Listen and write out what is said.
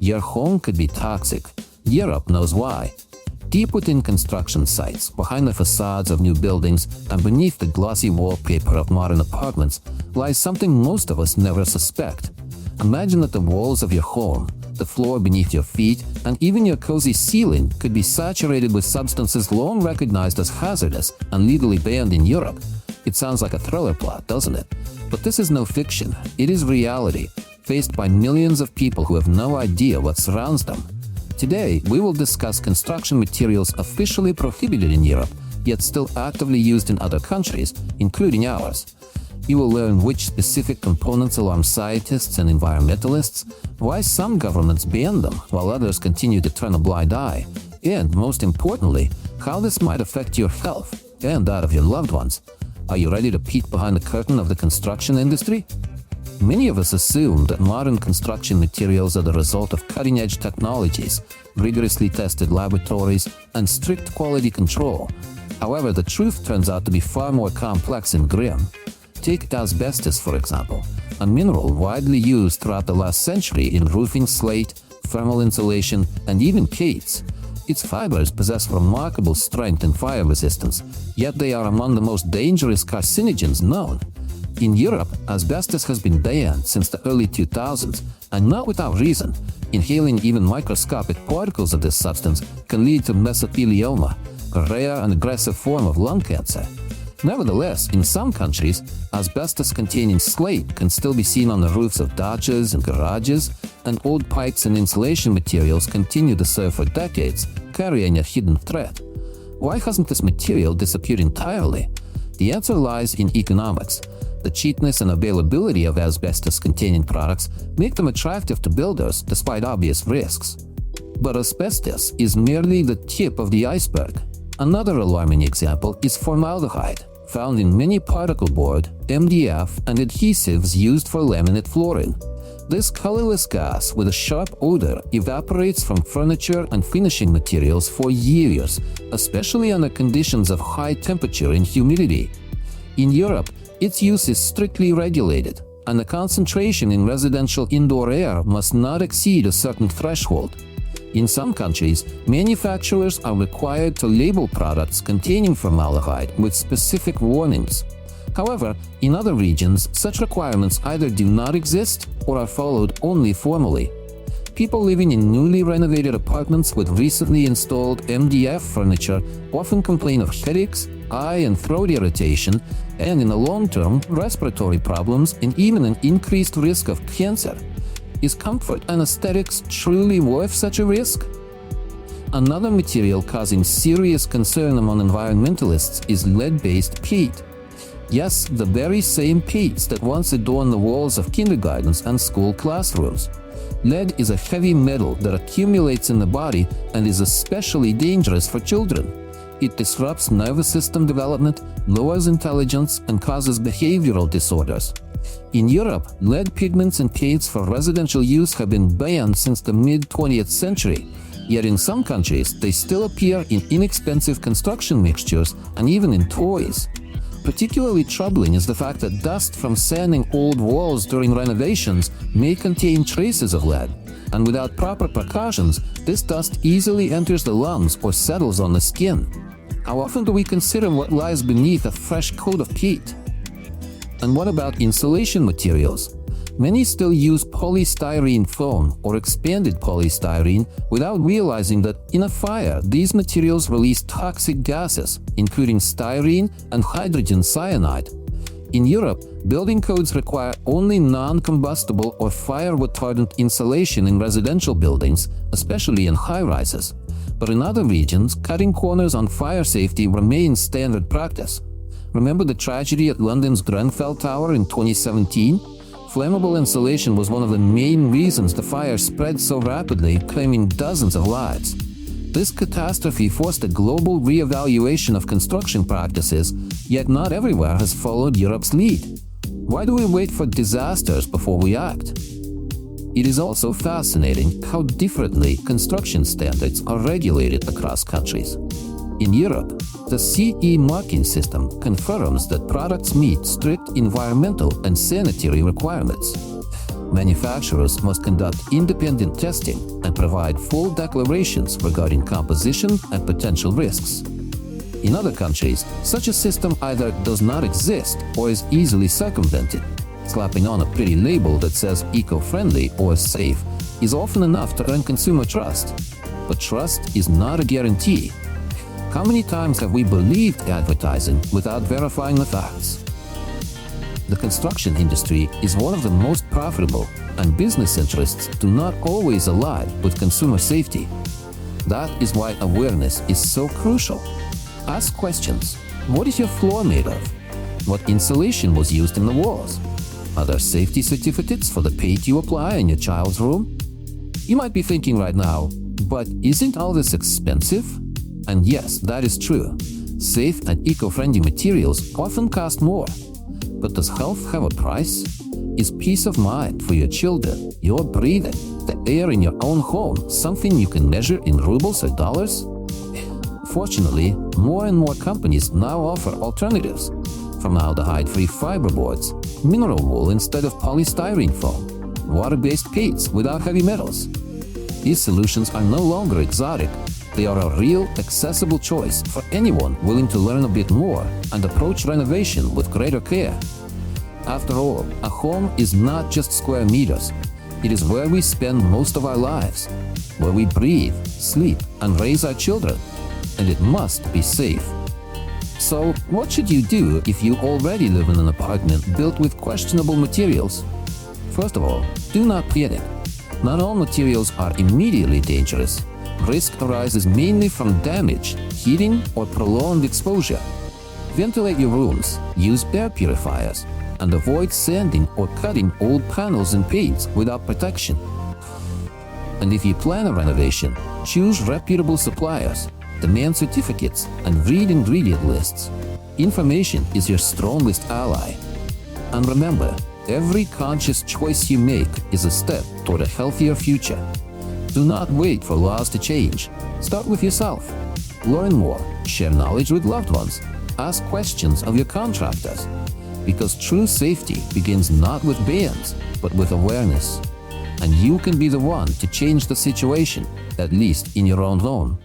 Your home could be toxic. Europe knows why. Deep within construction sites, behind the facades of new buildings, and beneath the glossy wallpaper of modern apartments, lies something most of us never suspect. Imagine that the walls of your home, the floor beneath your feet, and even your cozy ceiling could be saturated with substances long recognized as hazardous and legally banned in Europe. It sounds like a thriller plot, doesn't it? But this is no fiction. It is reality, faced by millions of people who have no idea what surrounds them. Today, we will discuss construction materials officially prohibited in Europe, yet still actively used in other countries, including ours. You will learn which specific components alarm scientists and environmentalists, why some governments ban them while others continue to turn a blind eye, and, most importantly, how this might affect your health and that of your loved ones. Are you ready to peek behind the curtain of the construction industry? Many of us assume that modern construction materials are the result of cutting-edge technologies, rigorously tested laboratories, and strict quality control. However, the truth turns out to be far more complex and grim. Take asbestos, for example, a mineral widely used throughout the last century in roofing slate, thermal insulation, and even gates. Its fibers possess remarkable strength and fire resistance, yet they are among the most dangerous carcinogens known. In Europe, asbestos has been banned since the early 2000s, and not without reason. Inhaling even microscopic particles of this substance can lead to mesothelioma, a rare and aggressive form of lung cancer. Nevertheless, in some countries, asbestos-containing slate can still be seen on the roofs of dachas and garages, and old pipes and insulation materials continue to serve for decades, carrying a hidden threat. Why hasn't this material disappeared entirely? The answer lies in economics. The cheapness and availability of asbestos-containing products make them attractive to builders despite obvious risks. But asbestos is merely the tip of the iceberg. Another alarming example is formaldehyde, found in many particle board, MDF, and adhesives used for laminate flooring. This colorless gas with a sharp odor evaporates from furniture and finishing materials for years, especially under conditions of high temperature and humidity. In Europe, its use is strictly regulated, and the concentration in residential indoor air must not exceed a certain threshold. In some countries, manufacturers are required to label products containing formaldehyde with specific warnings. However, in other regions, such requirements either do not exist or are followed only formally. People living in newly renovated apartments with recently installed MDF furniture often complain of headaches, eye and throat irritation, and in the long term, respiratory problems and even an increased risk of cancer. Is comfort and aesthetics truly worth such a risk? Another material causing serious concern among environmentalists is lead-based paint. Yes, the very same paints that once adorned the walls of kindergartens and school classrooms. Lead is a heavy metal that accumulates in the body and is especially dangerous for children. It disrupts nervous system development, lowers intelligence, and causes behavioral disorders. In Europe, lead pigments and paints for residential use have been banned since the mid-20th century, yet in some countries they still appear in inexpensive construction mixtures and even in toys. Particularly troubling is the fact that dust from sanding old walls during renovations may contain traces of lead, and without proper precautions, this dust easily enters the lungs or settles on the skin. How often do we consider what lies beneath a fresh coat of paint? And what about insulation materials? Many still use polystyrene foam or expanded polystyrene without realizing that in a fire, these materials release toxic gases, including styrene and hydrogen cyanide. In Europe, building codes require only non-combustible or fire-retardant insulation in residential buildings, especially in high-rises. But in other regions, cutting corners on fire safety remains standard practice. Remember the tragedy at London's Grenfell Tower in 2017? Flammable insulation was one of the main reasons the fire spread so rapidly, claiming dozens of lives. This catastrophe forced a global re-evaluation of construction practices, yet not everywhere has followed Europe's lead. Why do we wait for disasters before we act? It is also fascinating how differently construction standards are regulated across countries. In Europe, the CE marking system confirms that products meet strict environmental and sanitary requirements. Manufacturers must conduct independent testing and provide full declarations regarding composition and potential risks. In other countries, such a system either does not exist or is easily circumvented. Slapping on a pretty label that says eco-friendly or safe is often enough to earn consumer trust. But trust is not a guarantee. How many times have we believed advertising without verifying the facts? The construction industry is one of the most profitable, and business interests do not always align with consumer safety. That is why awareness is so crucial. Ask questions. What is your floor made of? What insulation was used in the walls? Are there safety certificates for the paint you apply in your child's room? You might be thinking right now, but isn't all this expensive? And yes, that is true. Safe and eco-friendly materials often cost more. But does health have a price? Is peace of mind for your children, your breathing, the air in your own home something you can measure in rubles or dollars? Fortunately, more and more companies now offer alternatives. Formaldehyde-free fiberboards, mineral wool instead of polystyrene foam, water-based paints without heavy metals. These solutions are no longer exotic. They are a real, accessible choice for anyone willing to learn a bit more and approach renovation with greater care. After all, a home is not just square meters. It is where we spend most of our lives, where we breathe, sleep, and raise our children. And it must be safe. So, what should you do if you already live in an apartment built with questionable materials? First of all, do not panic. Not all materials are immediately dangerous. Risk arises mainly from damage, heating, or prolonged exposure. Ventilate your rooms, use air purifiers, and avoid sanding or cutting old panels and paints without protection. And if you plan a renovation, choose reputable suppliers, demand certificates, and read ingredient lists. Information is your strongest ally. And remember, every conscious choice you make is a step toward a healthier future. Do not wait for laws to change. Start with yourself. Learn more, share knowledge with loved ones, ask questions of your contractors. Because true safety begins not with bans, but with awareness. And you can be the one to change the situation, at least in your own home.